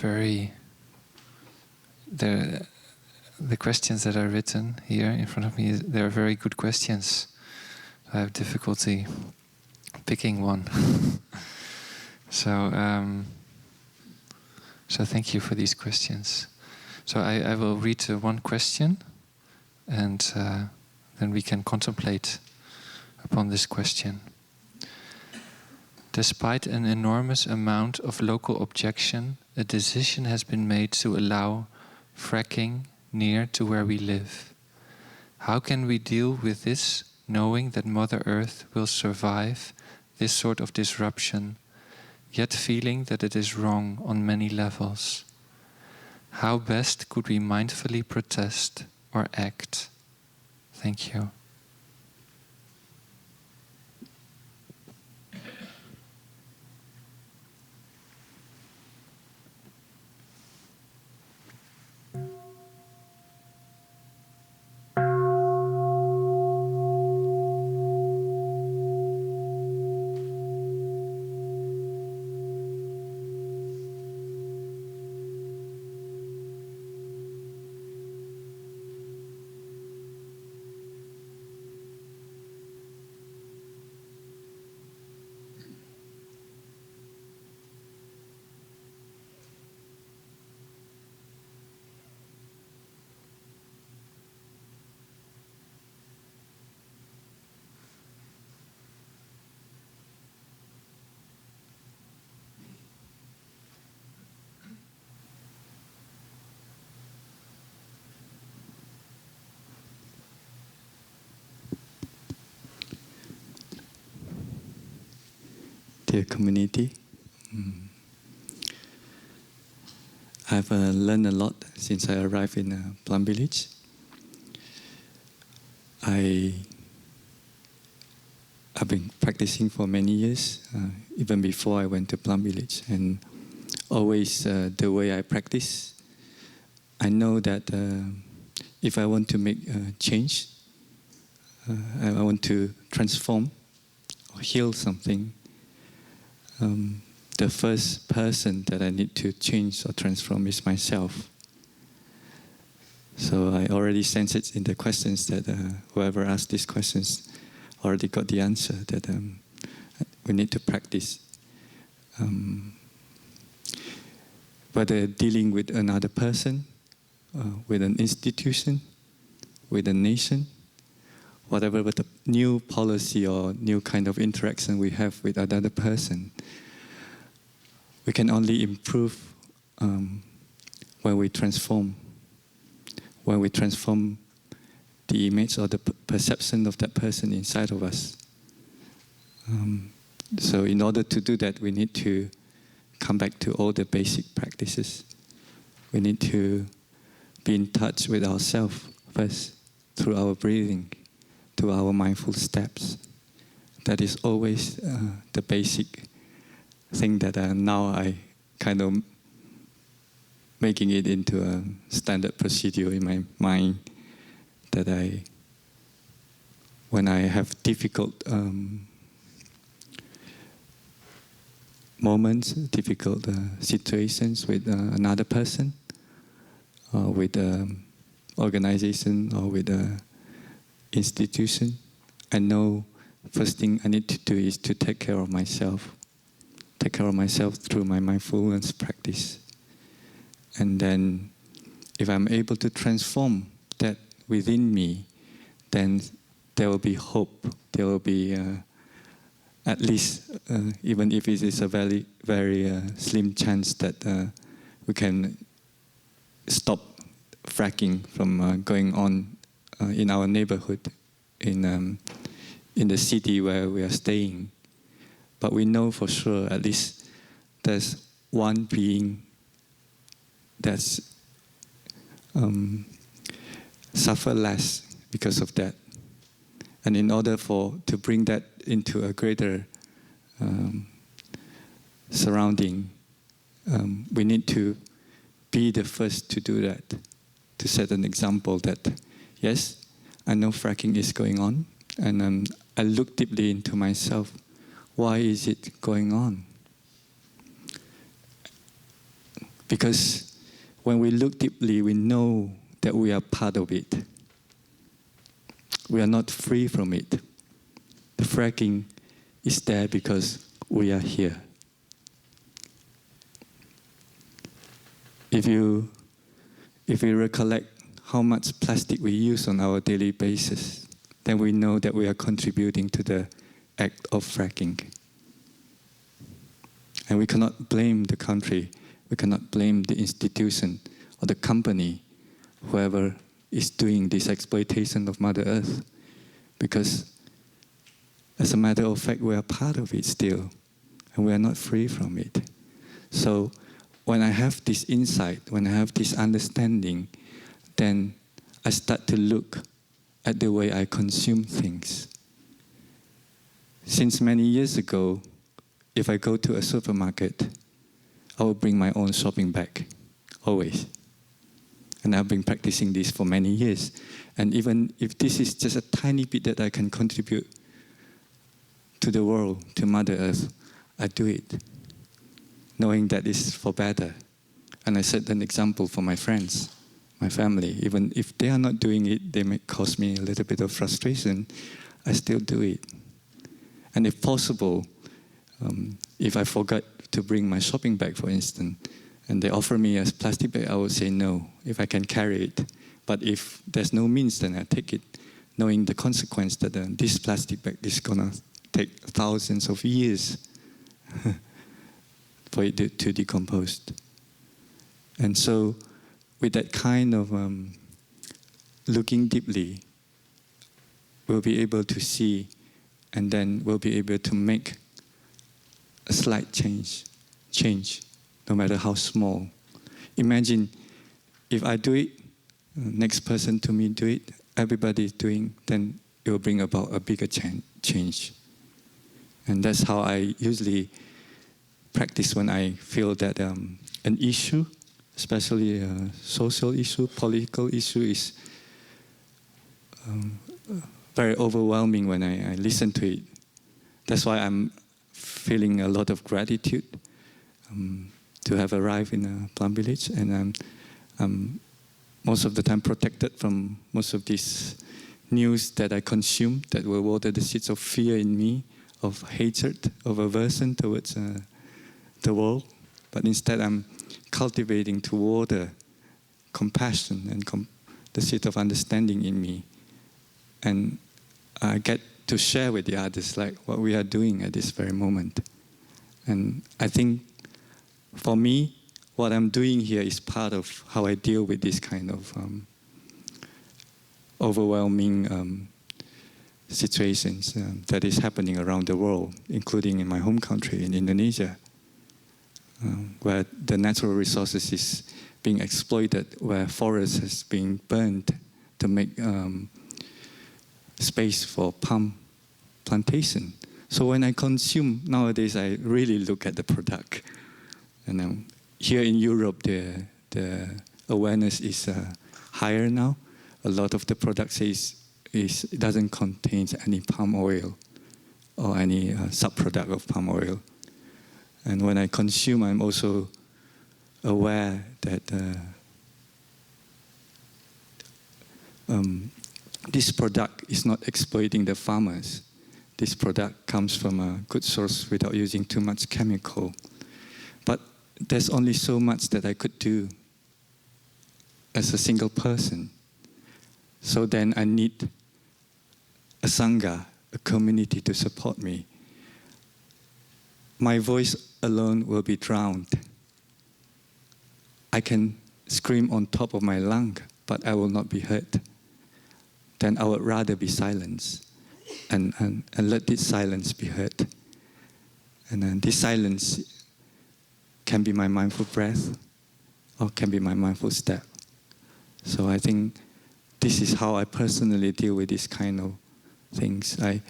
very the questions that are written here in front of me, they are very good questions. I have difficulty picking one. So thank you for these questions. So I will read one question, and then we can contemplate upon this question. Despite an enormous amount of local objection, a decision has been made to allow fracking near to where we live. How can we deal with this, knowing that Mother Earth will survive this sort of disruption, yet feeling that it is wrong on many levels? How best could we mindfully protest or act? Thank you. Dear community, I've learned a lot since I arrived in Plum Village. I've been practicing for many years, even before I went to Plum Village, and always the way I practice, I know that if I want to make a change, I want to transform or heal something, the first person that I need to change or transform is myself. So I already sense it in the questions that whoever asked these questions already got the answer, that we need to practice. Whether dealing with another person, with an institution, with a nation, whatever but the new policy or new kind of interaction we have with another person, we can only improve when we transform the image or the perception of that person inside of us. So in order to do that, we need to come back to all the basic practices. We need to be in touch with ourselves first, through our breathing, to our mindful steps. That is always the basic thing that now I kind of making it into a standard procedure in my mind, that when I have difficult moments, difficult situations with another person, or with an organization, or with an institution, I know first thing I need to do is to take care of myself. Take care of myself through my mindfulness practice. And then if I'm able to transform that within me, then there will be hope. There will be at least, even if it is a very, very slim chance that we can stop fracking from going on in our neighborhood, in the city where we are staying. But we know for sure, at least there's one being that's suffer less because of that. And in order to bring that into a greater surrounding, we need to be the first to do that, to set an example that, yes, I know fracking is going on, and I look deeply into myself. Why is it going on? Because when we look deeply, we know that we are part of it. We are not free from it. The fracking is there because we are here. If you recollect how much plastic we use on our daily basis, then we know that we are contributing to the act of fracking. And we cannot blame the country, we cannot blame the institution or the company, whoever is doing this exploitation of Mother Earth. Because as a matter of fact, we are part of it still, and we are not free from it. So when I have this insight, when I have this understanding, then I start to look at the way I consume things. Since many years ago, if I go to a supermarket, I will bring my own shopping bag, always. And I've been practicing this for many years. And even if this is just a tiny bit that I can contribute to the world, to Mother Earth, I do it, knowing that it's for better. And I set an example for my friends, my family. Even if they are not doing it, they may cause me a little bit of frustration, I still do it. And if possible, if I forgot to bring my shopping bag, for instance, and they offer me a plastic bag, I would say no, if I can carry it. But if there's no means, then I take it, knowing the consequence that this plastic bag is going to take thousands of years for it to decompose. And so with that kind of looking deeply, we'll be able to see, and then we'll be able to make a slight change, no matter how small. Imagine if I do it, next person to me do it, everybody is doing, then it will bring about a bigger change. And that's how I usually practice when I feel that an issue, especially a social issue, political issue, is very overwhelming when I listen to it. That's why I'm feeling a lot of gratitude to have arrived in Plum Village, and I'm most of the time protected from most of this news that I consume that will water the seeds of fear in me, of hatred, of aversion towards the world. But instead I'm cultivating to water compassion and the seed of understanding in me. And I get to share with the others like what we are doing at this very moment. And I think for me, what I'm doing here is part of how I deal with this kind of overwhelming situations that is happening around the world, including in my home country, in Indonesia, where the natural resources is being exploited, where forests is being burned to make space for palm plantation. So when I consume, nowadays I really look at the product. And here in Europe, the awareness is higher now. A lot of the products it doesn't contain any palm oil or any sub-product of palm oil. And when I consume, I'm also aware that this product is not exploiting the farmers. This product comes from a good source without using too much chemical. But there's only so much that I could do as a single person. So then I need a sangha, a community to support me. My voice alone will be drowned. I can scream on top of my lung, but I will not be heard. Then I would rather be silenced and let this silence be heard. And then this silence can be my mindful breath or can be my mindful step. So I think this is how I personally deal with this kind of things. I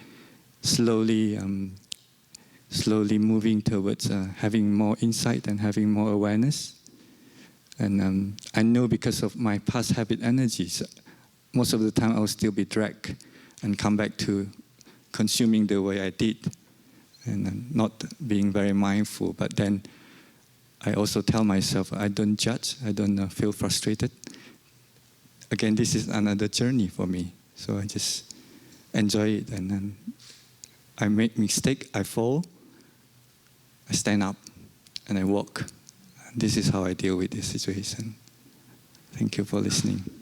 slowly moving towards having more insight and having more awareness. And I know because of my past habit energies, most of the time I'll still be dragged and come back to consuming the way I did and not being very mindful. But then I also tell myself I don't judge, I don't feel frustrated. Again, this is another journey for me. So I just enjoy it, and then I make mistake, I fall, I stand up, and I walk. This is how I deal with this situation. Thank you for listening.